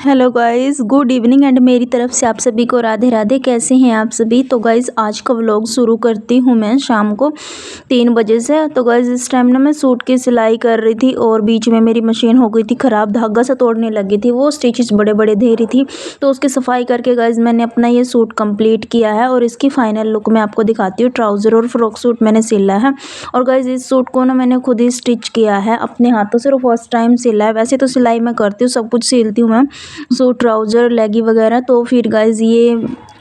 Hello guys, good evening and मेरी तरफ से आप सभी को राधे राधे। कैसे हैं आप सभी। तो गाइस आज का व्लॉग शुरू करती हूँ मैं शाम को 3 बजे से। तो गाइस इस टाइम ना मैं सूट की सिलाई कर रही थी और बीच में मेरी मशीन हो गई थी ख़राब, धागा सा तोड़ने लगी थी, वो स्टिचेस बड़े बड़े दे रही थी। तो उसकी सफाई करके गाइस मैंने अपना ये सूट कंप्लीट किया है और इसकी फाइनल लुक मैं आपको दिखाती हूँ। ट्राउज़र और फ्रॉक सूट मैंने सिला है और गाइस इस सूट को ना मैंने खुद ही स्टिच किया है अपने हाथों से और फर्स्ट टाइम सिला है। वैसे तो सिलाई मैं करती हूँ, सब कुछ सिलती हूँ मैं, सूट ट्राउज़र लेगी वगैरह। तो फिर गाइज़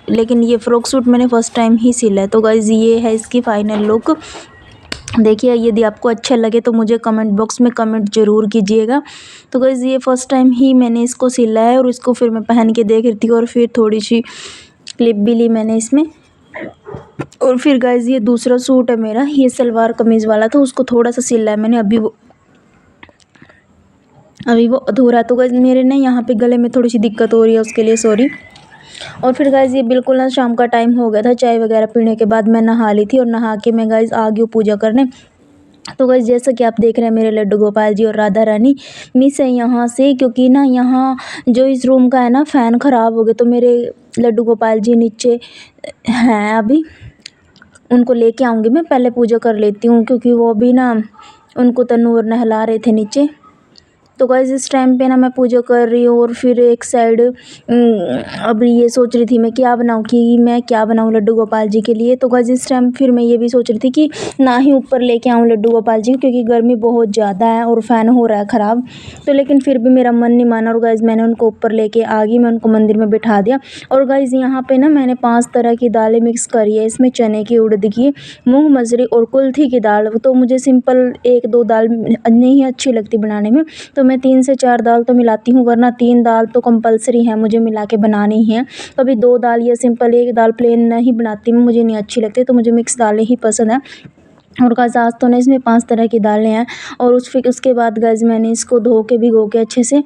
लेकिन ये फ़्रॉक सूट मैंने फ़र्स्ट टाइम ही सिला है। तो गाइज़ ये है इसकी फ़ाइनल लुक। देखिए यदि आपको अच्छा लगे तो मुझे कमेंट बॉक्स में कमेंट ज़रूर कीजिएगा। तो गाइज़ ये फ़र्स्ट टाइम ही मैंने इसको सिला है और इसको फिर मैं पहन के देख रही थी और फिर थोड़ी सी क्लिप भी ली मैंने इसमें। और फिर गाइज़ ये दूसरा सूट है मेरा, ये सलवार कमीज़ वाला था, उसको थोड़ा सा सिला है मैंने, अभी वो अधूरा। तो गाइज़ मेरे ना यहाँ पे गले में थोड़ी सी दिक्कत हो रही है, उसके लिए सॉरी। और फिर गाइज़ ये बिल्कुल ना शाम का टाइम हो गया था, चाय वगैरह पीने के बाद मैं नहा ली थी और नहा के मैं गाइज़ आ गई हूँ पूजा करने। तो गाइज़ जैसा कि आप देख रहे हैं मेरे लड्डू गोपाल जी और राधा रानी मिस है यहाँ से, क्योंकि ना यहाँ जो इस रूम का है ना फ़ैन ख़राब हो गया। तो मेरे लड्डू गोपाल जी नीचे हैं अभी, उनको लेके आऊँगी मैं, पहले पूजा कर लेती हूँ क्योंकि वो भी ना उनको तन्नूर नहला रहे थे नीचे। तो गाइज़ इस टाइम पे ना मैं पूजा कर रही हूँ और फिर एक साइड अभी ये सोच रही थी मैं क्या बनाऊँ, कि मैं क्या बनाऊँ लड्डू गोपाल जी के लिए। तो गाइज़ इस टाइम फिर मैं ये भी सोच रही थी कि ना ही ऊपर लेके आऊँ लड्डू गोपाल जी, क्योंकि गर्मी बहुत ज़्यादा है और फ़ैन हो रहा है ख़राब। तो लेकिन फिर भी मेरा मन नहीं माना और गाइज़ मैंने उनको ऊपर लेके आ गई, मैं उनको मंदिर में बिठा दिया। और गाइज़ यहाँ पे ना मैंने 5 तरह की दालें मिक्स करी है, इसमें चने की, उड़द की, मूंग मसूरी और कुल्थी की दाल। तो मुझे सिंपल 1-2 दाल नहीं अच्छी लगती बनाने में, तो मैं 3 से 4 दाल तो मिलाती हूँ, वरना 3 दाल तो कंपलसरी है मुझे मिला के बनानी ही है। कभी 2 दाल या सिंपल 1 दाल प्लेन नहीं बनाती मैं, मुझे नहीं अच्छी लगती, तो मुझे मिक्स दालें ही पसंद है। और गाइज़ आज तो ना इसमें 5 तरह की दालें हैं। और उसके बाद गाइज़ मैंने इसको धो के भिगो के अच्छे से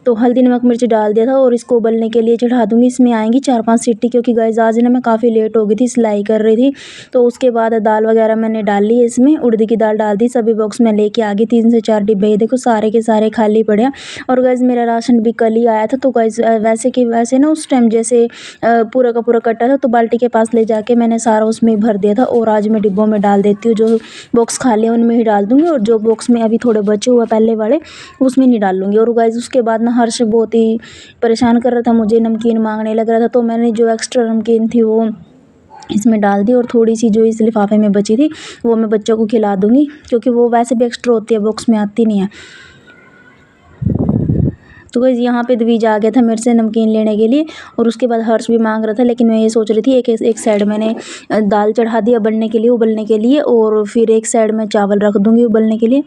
तो हल्दी नमक मिर्च डाल दिया था और इसको उबलने के लिए चढ़ा दूँगी। इसमें आएँगी 4-5 सीटी, क्योंकि गाइज़ आज ना मैं काफ़ी लेट हो गई थी, सिलाई कर रही थी। तो उसके बाद दाल वगैरह मैंने डाल ली इसमें, उड़द की दाल डाल दी, सभी बॉक्स में लेके आ गई। 3 से 4 डिब्बे, ये देखो सारे के सारे खाली पड़े हैं। और गाइज़ मेरा राशन भी कल ही आया था। तो गाइज़ वैसे ना उस टाइम जैसे पूरा का पूरा कट्टा था, तो बाल्टी के पास ले जाके मैंने सारा उसमें ही भर दिया था। और आज मैं डिब्बों में डाल देती हूँ, जो बॉक्स खाली हैं उनमें ही डाल दूँगी और जो बॉक्स में अभी थोड़े बचे हुए पहले वाले उसमें नहीं डालूँगी। और गाइज़ उसके बाद ना हर्ष बहुत ही परेशान कर रहा था मुझे, नमकीन मांगने लग रहा था। तो मैंने जो एक्स्ट्रा नमकीन थी वो इसमें डाल दी और थोड़ी सी जो इस लिफाफे में बची थी वो मैं बच्चों को खिला दूँगी, क्योंकि वो वैसे भी एक्स्ट्रा होती है, बॉक्स में आती नहीं है। तो गाइज़ यहाँ पे द्विज आ गया था मेरे से नमकीन लेने के लिए और उसके बाद हर्ष भी मांग रहा था। लेकिन मैं ये सोच रही थी एक साइड मैंने दाल चढ़ा दी उबलने के लिए और फिर एक साइड में चावल रख दूँगी बनने के लिए।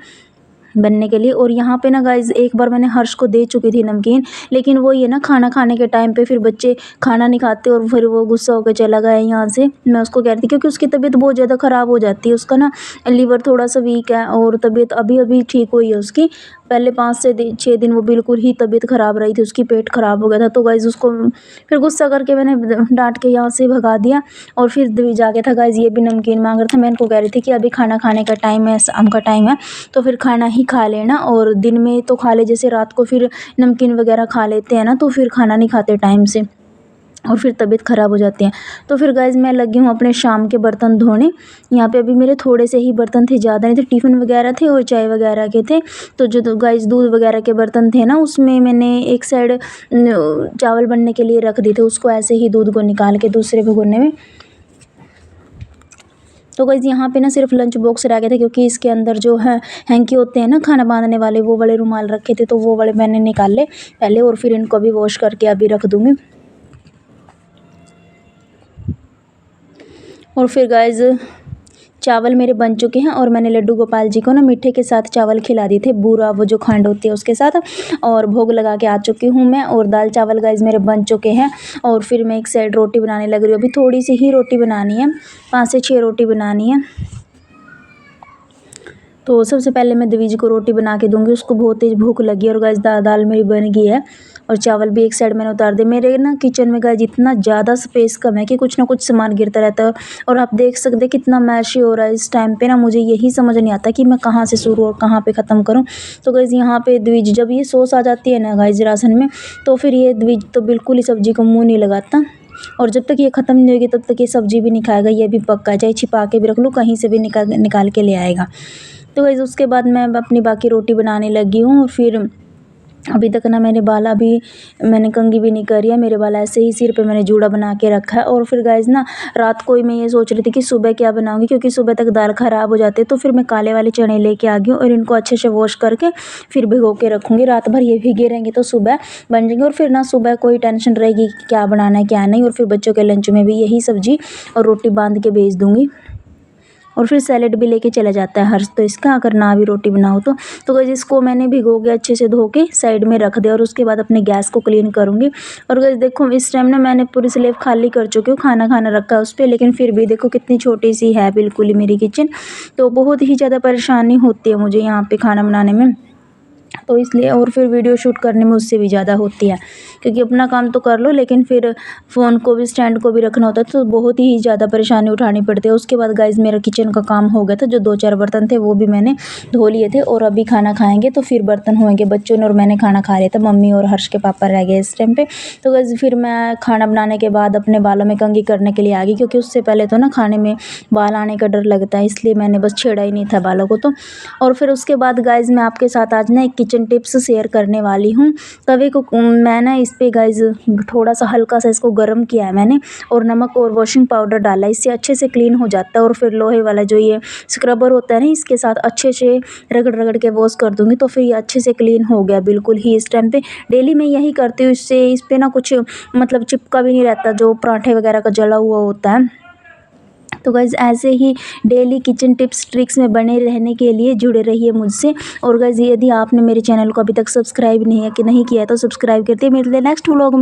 और यहाँ पे ना गाइज़ एक बार मैंने हर्ष को दे चुकी थी नमकीन, लेकिन वो ये ना खाना खाने के टाइम पे फिर बच्चे खाना नहीं खाते और फिर वो गुस्सा होकर चला गया यहाँ से। मैं उसको कह रही थी, क्योंकि उसकी तबीयत बहुत ज़्यादा ख़राब हो जाती है, उसका ना लीवर थोड़ा सा वीक है और तबीयत अभी अभी ठीक हुई है उसकी। पहले 5 से 6 दिन वो बिल्कुल ही तबीयत ख़राब रही थी, उसकी पेट ख़राब हो गया था। तो गाइज़ उसको फिर गुस्सा करके मैंने डांट के यहाँ से भगा दिया। और फिर द्विज आ गया था गाइज़, ये भी नमकीन मांग रहा था। मैं इनको कह रही थी कि अभी खाना खाने का टाइम है, शाम का टाइम है, तो फिर खाना ही खा लेना और दिन में तो खा ले, जैसे रात को फिर नमकीन वगैरह खा लेते हैं ना, तो फिर खाना नहीं खाते टाइम से और फिर तबीयत ख़राब हो जाती है। तो फिर गाइज़ मैं लगी हूँ अपने शाम के बर्तन धोने। यहाँ पे अभी मेरे थोड़े से ही बर्तन थे, ज़्यादा नहीं थे, टिफ़िन वगैरह थे और चाय वगैरह के थे। तो जो गाइज़ दूध वगैरह के बर्तन थे ना, उसमें मैंने एक साइड चावल बनने के लिए रख दिए थे, उसको ऐसे ही दूध को निकाल के दूसरे भगोने में। तो गाइज़ यहाँ पे ना सिर्फ लंच बॉक्स रह गए थे, क्योंकि इसके अंदर जो है हैंकी होते हैं ना खाना बांधने वाले, वो वाले रुमाल रखे थे, तो वो वाले मैंने निकाले पहले और फिर इनको भी वॉश करके अभी रख दूँगी। और फिर गाइज़ चावल मेरे बन चुके हैं और मैंने लड्डू गोपाल जी को ना मीठे के साथ चावल खिला दिए थे, बूरा वो जो खंड होती है उसके साथ, और भोग लगा के आ चुकी हूँ मैं। और दाल चावल गाइज़ मेरे बन चुके हैं और फिर मैं एक साइड रोटी बनाने लग रही हूँ। अभी थोड़ी सी ही रोटी बनानी है, 5 से 6 रोटी बनानी है। तो सबसे पहले मैं दिवीज को रोटी बना के दूंगी, उसको बहुत तेज़ भूख लगी है। और गाइस दाल मेरी बन गई है और चावल भी एक साइड मैंने उतार दिए। मेरे ना किचन में गाइस इतना ज़्यादा स्पेस कम है कि कुछ ना कुछ सामान गिरता रहता है और आप देख सकते हैं कितना मैशी हो रहा है इस टाइम पे ना। मुझे यही समझ नहीं आता कि मैं कहाँ से शुरू और कहाँ पे ख़त्म करूँ। तो गाइस यहाँ पे द्विज जब ये सॉस आ जाती है ना गाइस राशन में, तो फिर ये द्विज तो बिल्कुल ही सब्जी को मुँह नहीं लगाता और जब तक ये ख़त्म नहीं होगी तब तक ये सब्जी भी नहीं खाएगा। ये भी पक्का, चाहे छिपा के भी रख लूँ, कहीं से भी निकाल निकाल के ले आएगा। तो गाइस उसके बाद मैं अपनी बाकी रोटी बनाने लगी हूँ। और फिर अभी तक ना मेरे बाल अभी मैंने कंघी भी नहीं करी है, मेरे बाल ऐसे ही सिर पे मैंने जूड़ा बना के रखा है। और फिर गाइस ना रात को ही मैं ये सोच रही थी कि सुबह क्या बनाऊंगी, क्योंकि सुबह तक दाल ख़राब हो जाती है। तो फिर मैं काले वाले चने लेके आ गई हूँ और इनको अच्छे से वॉश करके फिर भिगो के रखूँगी। रात भर ये भीगे रहेंगे तो सुबह बन जाएंगे और फिर ना सुबह कोई टेंशन रहेगी कि क्या बनाना है क्या नहीं। और फिर बच्चों के लंच में भी यही सब्जी और रोटी बांध के भेज दूँगी। और फिर सैलेड भी लेके चला जाता है हर्ष तो इसका, अगर ना भी रोटी बनाओ तो गाइस इसको मैंने भिगो के अच्छे से धो के साइड में रख दिया। और उसके बाद अपने गैस को क्लीन करूँगी। और गाइस देखो इस टाइम ना मैंने पूरी स्लेब खाली कर चुकी हूँ, खाना खाना रखा है उस पर, लेकिन फिर भी देखो कितनी छोटी सी है बिल्कुल ही मेरी किचन। तो बहुत ही ज़्यादा परेशानी होती है मुझे यहाँ पे खाना बनाने में, तो इसलिए और फिर वीडियो शूट करने में उससे भी ज़्यादा होती है, क्योंकि अपना काम तो कर लो लेकिन फिर फ़ोन को भी स्टैंड को भी रखना होता है, तो बहुत ही ज़्यादा परेशानी उठानी पड़ती है। उसके बाद गाइस मेरा किचन का काम हो गया था, जो 2-4 बर्तन थे वो भी मैंने धो लिए थे। और अभी खाना खाएंगे तो फिर बर्तन होंगे, बच्चों ने और मैंने खाना खा लिया था, मम्मी और हर्ष के पापा रह गए इस टाइम पे। तो गाइस फिर मैं खाना बनाने के बाद अपने बालों में कंघी करने के लिए आ गई, क्योंकि उससे पहले तो ना खाने में बाल आने का डर लगता है, इसलिए मैंने बस छेड़ा ही नहीं था बालों को तो। और फिर उसके बाद गाइस मैं आपके साथ आज ना एक किचन टिप्स शेयर करने वाली हूँ। तवे को मैं ना इस पे गाइस थोड़ा सा हल्का सा इसको गर्म किया है मैंने और नमक और वॉशिंग पाउडर डाला, इससे अच्छे से क्लीन हो जाता है। और फिर लोहे वाला जो ये स्क्रबर होता है ना, इसके साथ अच्छे से रगड़ रगड़ के वॉश कर दूँगी, तो फिर ये अच्छे से क्लीन हो गया बिल्कुल ही। इस टाइम पे डेली मैं यही करती हूँ, इससे इस पे ना कुछ मतलब चिपका भी नहीं रहता जो पराठे वगैरह का जला हुआ होता है। तो गाइज़ ऐसे ही डेली किचन टिप्स ट्रिक्स में बने रहने के लिए जुड़े रहिए मुझसे। और गाइज़ यदि आपने मेरे चैनल को अभी तक सब्सक्राइब नहीं किया है तो सब्सक्राइब करते मिलते हैं नेक्स्ट व्लॉग में।